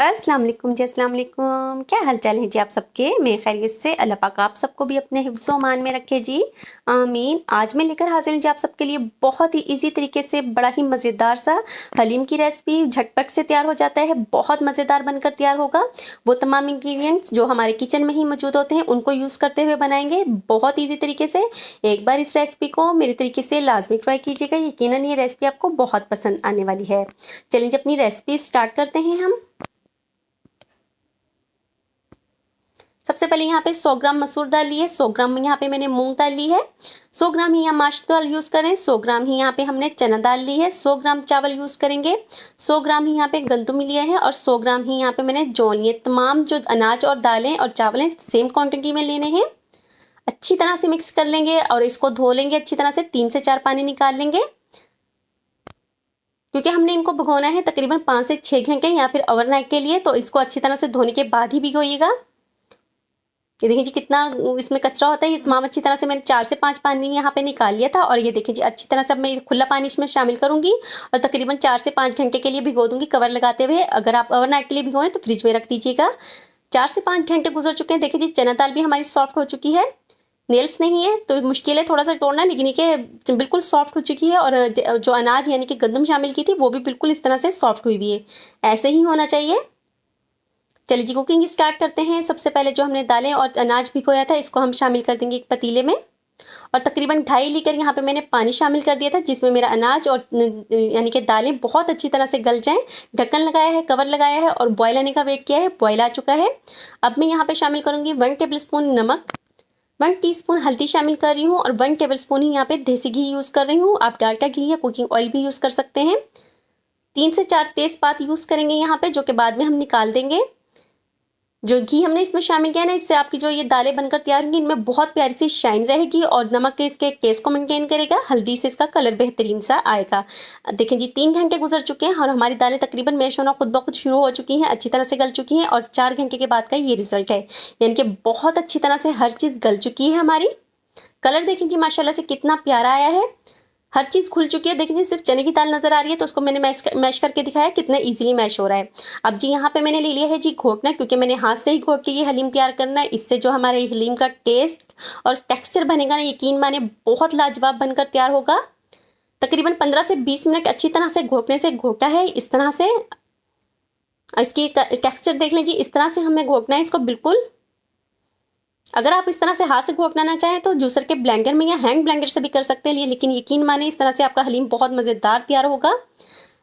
अस्सलाम वालेकुम जी, अस्सलाम वालेकुम। क्या हाल चाल है जी आप सबके? मैं खैरियत से, अल्लाह पाक आप सबको भी अपने हिफ्ज़ मान में रखे जी, आमीन। आज मैं लेकर हाजिर हूँ जी आप सबके लिए बहुत ही इजी तरीके से बड़ा ही मज़ेदार सा हलीम की रेसिपी। झटपट से तैयार हो जाता है, बहुत मज़ेदार बनकर तैयार होगा। वो तमाम इंग्रेडिएंट्स जो हमारे किचन में ही मौजूद होते हैं उनको यूज़ करते हुए बनाएंगे बहुत ईजी तरीके से। एक बार इस रेसिपी को मेरे तरीके से लाजमी ट्राई कीजिएगा, यकीनन ये रेसिपी आपको बहुत पसंद आने वाली है। चलिए जी अपनी रेसिपी स्टार्ट करते हैं हम। सबसे पहले यहाँ पे 100 ग्राम मसूर दाल ली है, 100 ग्राम यहाँ पे मैंने मूंग दाल ली है, 100 ग्राम ही यहाँ मास्टर दाल यूज़ करें, 100 ग्राम ही यहाँ पे हमने चना दाल ली है, 100 ग्राम चावल यूज़ करेंगे, 100 ग्राम ही यहाँ पे गंदम लिया है और 100 ग्राम ही यहाँ पे मैंने जौ लिए। तमाम जो अनाज और दालें और चावल हैं सेम क्वांटिटी में लेने हैं। अच्छी तरह से मिक्स कर लेंगे और इसको धो लेंगे अच्छी तरह से, 3 से 4 पानी निकाल लेंगे क्योंकि हमने इनको भिगोना है तकरीबन 5 से 6 घंटे या फिर ओवरनाइट के लिए। तो इसको अच्छी तरह से धोने के बाद ही भिगोइएगा। ये देखिए जी कितना इसमें कचरा होता है, ये तमाम अच्छी तरह से मैंने 4 से 5 पानी यहाँ पे निकाल लिया था। और ये देखिए जी अच्छी तरह से अब मैं खुला पानी इसमें शामिल करूँगी और तकरीबन 4 से 5 घंटे के लिए भिगो दूँगी कवर लगाते हुए। अगर आप ओवरनाइट के लिए भिगोएँ तो फ्रिज में रख दीजिएगा। 4 से 5 घंटे गुजर चुके हैं। देखिए जी चना दाल भी हमारी सॉफ्ट हो चुकी है। नेल्स नहीं है तो मुश्किल है थोड़ा-सा तोड़ना, लेकिन ये बिल्कुल सॉफ्ट हो चुकी है और जो अनाज यानी कि गंदम शामिल की थी वो भी बिल्कुल इस तरह से सॉफ्ट हुई भी है। ऐसे ही होना चाहिए। चलिए जी कुकिंग स्टार्ट करते हैं। सबसे पहले जो हमने दालें और अनाज भिगोया था इसको हम शामिल कर देंगे एक पतीले में और तकरीबन 2.5 लीटर यहाँ पे मैंने पानी शामिल कर दिया था जिसमें मेरा अनाज और यानी कि दालें बहुत अच्छी तरह से गल जाएं। ढक्कन लगाया है, कवर लगाया है और बॉयल आने का वेट किया है। बॉयल आ चुका है। अब मैं यहाँ पे शामिल करूँगी 1 टेबल स्पून नमक, 1 टीस्पून हल्दी शामिल कर रही हूँ और 1 टेबल स्पून ही यहाँ पे देसी घी यूज़ कर रही हूँ। आप डाल्डा घी या कुकिंग ऑयल भी यूज़ कर सकते हैं। 3 से 4 तेज़पात यूज़ करेंगे यहाँ पे जो कि बाद में हम निकाल देंगे। जो घी हमने इसमें शामिल किया है ना, इससे आपकी जो ये दालें बनकर तैयार होंगी इनमें बहुत प्यारी सी शाइन रहेगी और नमक के इसके टेस्ट को मेंटेन करेगा। हल्दी से इसका कलर बेहतरीन सा आएगा। देखें जी 3 घंटे गुजर चुके हैं और हमारी दालें तकरीबन मैश होना खुद ब खुद शुरू हो चुकी हैं, अच्छी तरह से गल चुकी हैं और 4 घंटे के बाद का ये रिजल्ट है। यानी कि बहुत अच्छी तरह से हर चीज़ गल चुकी है हमारी। कलर देखें जी माशाल्लाह से कितना प्यारा आया है। हर चीज़ खुल चुकी है। देखिए सिर्फ चने की दाल नज़र आ रही है तो उसको मैंने मैश करके दिखाया कितना इजीली मैश हो रहा है। अब जी यहाँ पे मैंने ले लिया है जी घोटना, क्योंकि मैंने हाथ से ही घोट के ये हलीम तैयार करना है। इससे जो हमारे हलीम का टेस्ट और टेक्सचर बनेगा ना, यकीन माने बहुत लाजवाब बनकर तैयार होगा। तकरीबन 15 से 20 मिनट अच्छी तरह से घोटने से घोटा है इस तरह से। इसकी टेक्सचर देख लें जी, इस तरह से हमें घोटना है इसको बिल्कुल। अगर आप इस तरह से हाथ से घोटना ना चाहें तो जूसर के ब्लेंडर में या हैंड ब्लेंडर से भी कर सकते हैं, लेकिन यकीन माने इस तरह से आपका हलीम बहुत मज़ेदार तैयार होगा।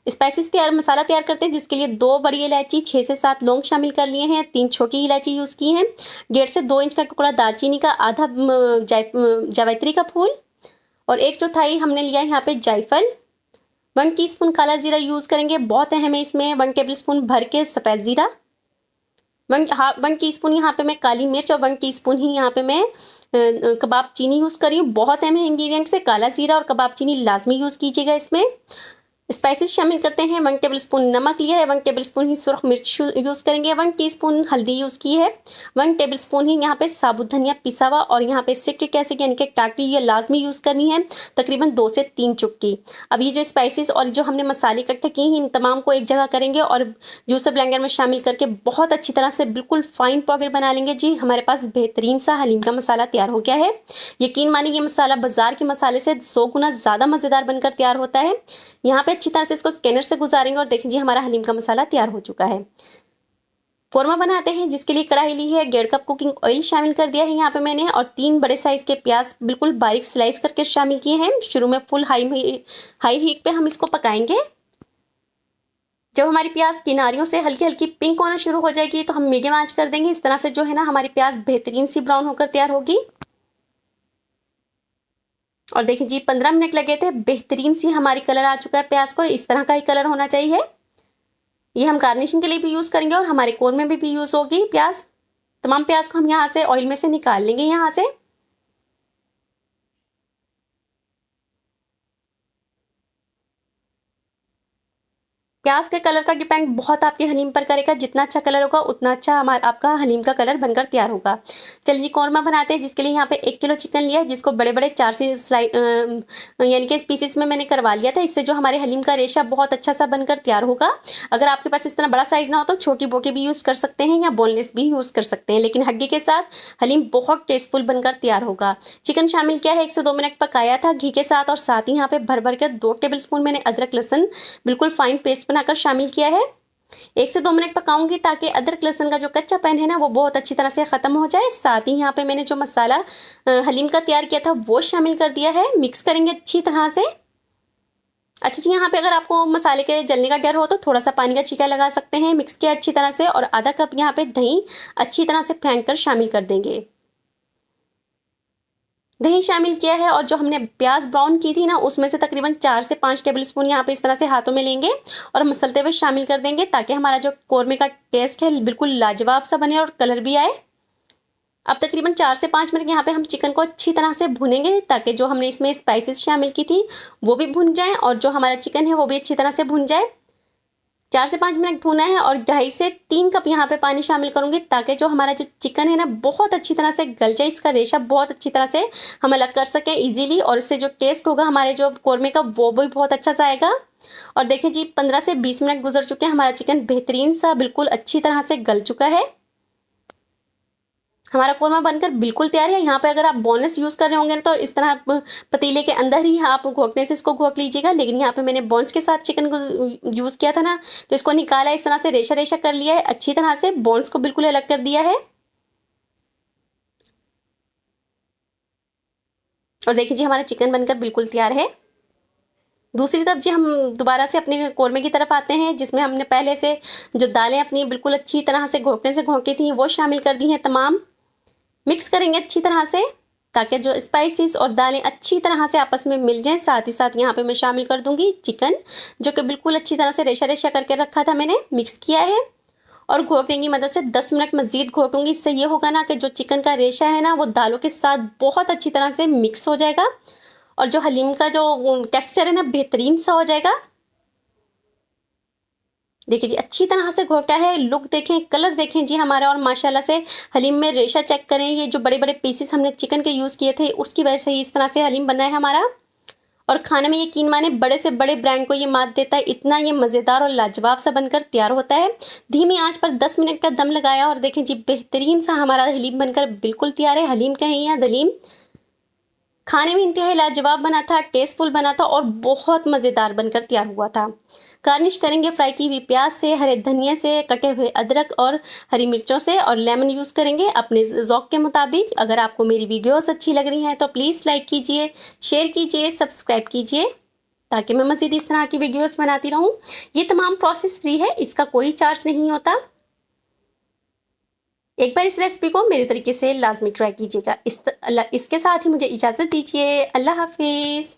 स्पाइसेस तैयार मसाला तैयार करते हैं जिसके लिए 2 बड़ी इलायची, 6 से 7 लौंग शामिल कर लिए हैं, 3 छोटी इलायची यूज़ की हैं, 1.5 से 2 इंच का टुकड़ा दालचीनी का, आधा जावित्री का फूल और 1 चौथाई हमने लिया है यहाँ पे जायफल। 1 टीस्पून काला जीरा यूज़ करेंगे, बहुत अहम है इसमें। 1 टेबल स्पून भर के सफ़ेद ज़ीरा, 1 टीस्पून यहाँ पे मैं काली मिर्च और 1 टीस्पून ही यहाँ पे मैं कबाब चीनी यूज़ कर रही हूँ। बहुत अहम है इंग्रेडिएंट्स है, काला जीरा और कबाब चीनी लाजमी यूज़ कीजिएगा इसमें। स्पाइसेस शामिल करते हैं। 1 टेबल स्पून नमक लिया है, 1 टेबल स्पून ही सुरख मिर्च यूज़ करेंगे, 1 टीस्पून हल्दी यूज़ की है, 1 टेबल स्पून ही यहाँ पे साबुत धनिया पिसा हुआ और यहाँ पे सिट्रिक एसिड यानी कि टाटरी ये लाजमी यूज़ करनी है, तकरीबन 2 से 3 चुटकी। अब ये जो स्पाइसेस और जो हमने मसाले इकट्ठे किए हैं इन तमाम को एक जगह करेंगे और जूसर ब्लेंडर में शामिल करके बहुत अच्छी तरह से बिल्कुल फाइन पाउडर बना लेंगे। जी हमारे पास बेहतरीन सा हलीम का मसाला तैयार हो गया है। यकीन मानिए ये मसाला बाजार के मसाले से 100 गुना ज़्यादा मज़ेदार बनकर तैयार होता है। यहाँ पे अच्छी तरह से इसको स्कैनर से गुजारेंगे और देखें जी हमारा हलीम का मसाला तैयार हो चुका है। कोरमा बनाते हैं जिसके लिए कढ़ाई ली है, 1.5 कप कुकिंग ऑयल शामिल कर दिया है यहाँ पे मैंने और 3 बड़े साइज के प्याज बिल्कुल बारीक स्लाइस करके शामिल किए हैं। शुरू में फुल हाई हीट पे हम इसको पकाएंगे। जब हमारी प्याज किनारियों से हल्की हल्की पिंक होना शुरू हो जाएगी तो हम मीडियम आंच कर देंगे। इस तरह से जो है ना हमारी प्याज बेहतरीन सी ब्राउन होकर तैयार होगी। और देखिए जी 15 मिनट लगे थे, बेहतरीन सी हमारी कलर आ चुका है प्याज को। इस तरह का ही कलर होना चाहिए। ये हम गार्निशिंग के लिए भी यूज़ करेंगे और हमारे कोरमे में भी यूज़ होगी प्याज। तमाम प्याज को हम यहाँ से ऑयल में से निकाल लेंगे यहाँ से। प्याज के कलर का डिपेंड बहुत आपके हलीम पर करेगा। जितना अच्छा कलर होगा उतना अच्छा हमारा आपका हलीम का कलर बनकर तैयार होगा। चलिए जी कौरमा बनाते हैं, जिसके लिए यहाँ पे 1 किलो चिकन लिया है, जिसको बड़े बड़े 4 से यानी कि पीसेस में मैंने करवा लिया था। इससे जो हमारे हलीम का रेशा बहुत अच्छा सा बनकर तैयार होगा। अगर आपके पास इस तरह बड़ा साइज ना हो तो छोटी बोटी भी यूज़ कर सकते हैं या बोनलेस भी यूज़ कर सकते हैं, लेकिन हड्डी के साथ हलीम बहुत टेस्टफुल बनकर तैयार होगा। चिकन शामिल किया है, 1 से 2 मिनट पकाया था घी के साथ, और साथ ही यहाँ पे भर भर कर 2 टेबल स्पून मैंने अदरक लहसुन बिल्कुल फाइन पेस्ट बनाकर शामिल किया है। 1 से 2 मिनट पकाऊंगी ताकि अदरक लहसुन का जो कच्चापन है ना वो बहुत अच्छी तरह से ख़त्म हो जाए। साथ ही यहाँ पे मैंने जो मसाला हलीम का तैयार किया था वो शामिल कर दिया है। मिक्स करेंगे अच्छी तरह से। अच्छा जी, यहाँ पे अगर आपको मसाले के जलने का डर हो तो थोड़ा सा पानी का छींटा लगा सकते हैं। मिक्स किया अच्छी तरह से, और आधा कप यहाँ पे दही अच्छी तरह से फेंक कर शामिल कर देंगे। दही शामिल किया है, और जो हमने प्याज ब्राउन की थी ना उसमें से तकरीबन 4 से 5 टेबल स्पून यहाँ पे इस तरह से हाथों में लेंगे और मसलते हुए शामिल कर देंगे, ताकि हमारा जो कौरमे का टेस्ट है बिल्कुल लाजवाब सा बने और कलर भी आए। अब तकरीबन 4 से 5 मिनट यहाँ पे हम चिकन को अच्छी तरह से भुनेंगे, ताकि जो हमने इसमें स्पाइसेस शामिल की थी वो भी भुन जाए और जो हमारा चिकन है वो भी अच्छी तरह से भुन जाए। 4 से 5 मिनट भुना है, और 2.5 से 3 कप यहाँ पे पानी शामिल करूंगी, ताकि जो हमारा जो चिकन है ना बहुत अच्छी तरह से गल जाए, इसका रेशा बहुत अच्छी तरह से हम अलग कर सकें इजीली, और इससे जो टेस्ट होगा हमारे जो कौरमे का वो भी बहुत अच्छा सा आएगा। और देखें जी 15 से 20 मिनट गुजर चुके हैं, हमारा चिकन बेहतरीन सा बिल्कुल अच्छी तरह से गल चुका है। हमारा कौरमा बनकर बिल्कुल तैयार है। यहाँ पे अगर आप बोनलेस यूज़ कर रहे होंगे तो इस तरह पतीले के अंदर ही आप घोटने से इसको घोट लीजिएगा, लेकिन यहाँ पे मैंने बोन्स के साथ चिकन को यूज़ किया था ना, तो इसको निकाला, इस तरह से रेशा रेशा कर लिया है अच्छी तरह से, बोन्स को बिल्कुल अलग कर दिया है। और देखिए जी हमारा चिकन बनकर बिल्कुल तैयार है। दूसरी तरफ जी हम दोबारा से अपने कौरमे की तरफ आते हैं, जिसमें हमने पहले से जो दालें अपनी बिल्कुल अच्छी तरह से घोटने से घोटी थी वो शामिल कर दी हैं तमाम। मिक्स करेंगे अच्छी तरह से, ताकि जो स्पाइसेस और दालें अच्छी तरह से आपस में मिल जाएं। साथ ही साथ यहाँ पे मैं शामिल कर दूंगी चिकन, जो कि बिल्कुल अच्छी तरह से रेशा रेशा करके रखा था, मैंने मिक्स किया है, और घोटने की मदद से 10 मिनट मज़ीद घोटूंगी। इससे ये होगा ना कि जो चिकन का रेशा है ना वो दालों के साथ बहुत अच्छी तरह से मिक्स हो जाएगा, और जो हलीम का जो टेक्स्चर है ना बेहतरीन सा हो जाएगा। देखिए जी अच्छी तरह से घोटा है, लुक देखें, कलर देखें जी हमारा, और माशाल्लाह से हलीम में रेशा चेक करें। ये जो बड़े बड़े पीसेस हमने चिकन के यूज़ किए थे उसकी वजह से ही इस तरह से हलीम बना है हमारा, और खाने में यकीन माने बड़े से बड़े ब्रांड को ये मात देता है, इतना ये मज़ेदार और लाजवाब सा बनकर तैयार होता है। धीमी आंच पर 10 मिनट का दम लगाया, और देखें जी बेहतरीन सा हमारा हलीम बनकर बिल्कुल तैयार है। हलीम कहें या दलीम, खाने में इंतहाई लाजवाब बना था, टेस्टफुल बना था, और बहुत मज़ेदार बनकर तैयार हुआ था। गार्निश करेंगे फ्राई की हुई प्याज से, हरे धनिया से, कटे हुए अदरक और हरी मिर्चों से, और लेमन यूज़ करेंगे अपने ज़ौक़ के मुताबिक। अगर आपको मेरी वीडियोस अच्छी लग रही हैं तो प्लीज़ लाइक कीजिए, शेयर कीजिए, सब्सक्राइब कीजिए, ताकि मैं मज़ीद इस तरह की वीडियोस बनाती रहूँ। ये तमाम प्रोसेस फ्री है, इसका कोई चार्ज नहीं होता। एक बार इस रेसिपी को मेरे तरीके से लाजमी ट्राई कीजिएगा। इसके साथ ही मुझे इजाज़त दीजिए। अल्लाह हाफिज़।